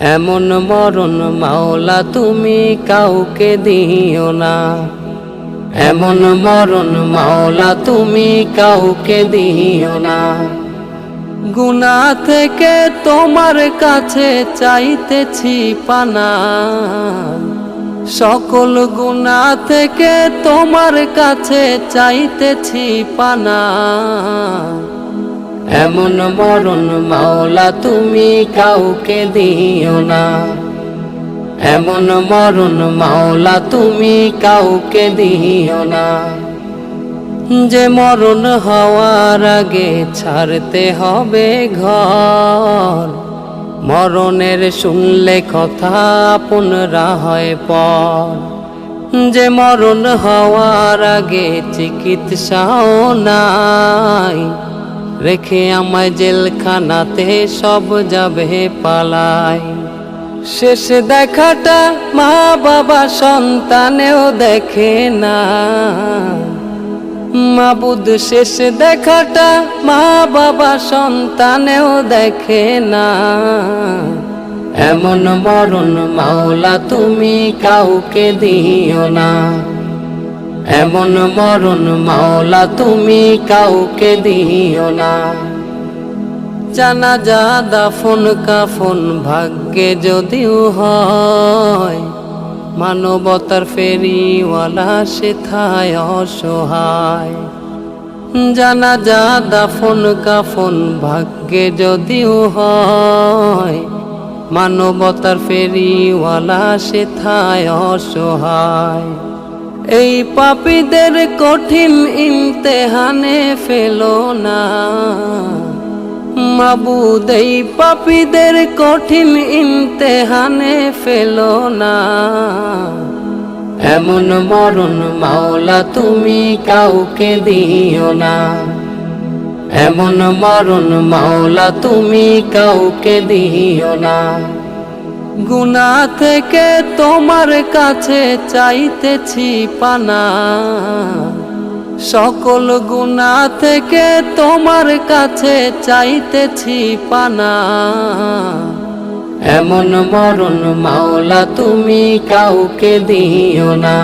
এমন মরণ মাওলা তুমি কাউকে দিও না। এমন মরণ মাওলা তুমি কাউকে দিও না। গুনাহ থেকে তোমার কাছে চাইতেছি পানা, সকল গুনাহ থেকে তোমার কাছে চাইতেছি পানা। এমন মরণ মাওলা তুমি কাউকে দিও না। এমন মরণ মাওলা তুমি কাউকে দিও না। যে মরণ হওয়ার আগে ছাড়তে হবে ঘর, মরণের শুনলে কথা আপনরা হয় পর। যে মরণ হওয়ার আগে চিকিৎসাও নাই, রেখে আমায় জেলখানাতে সব যাবে পালায়। শেষ দেখাটা মা বাবা সন্তানেও দেখে না, মাবুদ শেষ দেখাটা মা বাবা সন্তানেও দেখে না। এমন মরণ মাওলা তুমি কাউকে দিও না। এমন মরণ মাওলা তুমি কাউকে দিও না। জানাজা দাফন কাফন ভাগ্যে যদিও হয়, মানবতার ফেরিওয়ালা সেথায় অসহায়। জানাজা দাফন কাফন ভাগ্যে যদিও হয়, মানবতার ফেরিওয়ালা সেথায় অসহায়। এই পাপীদের কঠিন ইমতেহানে ফেলো না মাবুদ, এই পাপীদের কঠিন ইমতেহানে ফেলো না। এমন মরণ মাওলা তুমি কাউকে দিও না। এমন মরণ মাওলা তুমি কাউকে দিও না। গুনাহ থেকে তোমার কাছে চাইতেছি পানা, সকল গুনাহ থেকে তোমার কাছে চাইতেছি পানা। এমন মরণ মাওলা তুমি কাউকে দিও না।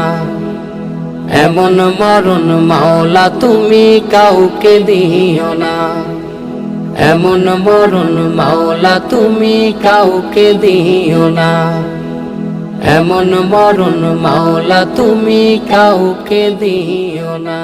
এমন মরণ মাওলা তুমি কাউকে দিও না। এমন মরণ মাওলা তুমি কাউকে দিও না। এমন মরণ মাওলা তুমি কাউকে দিও না।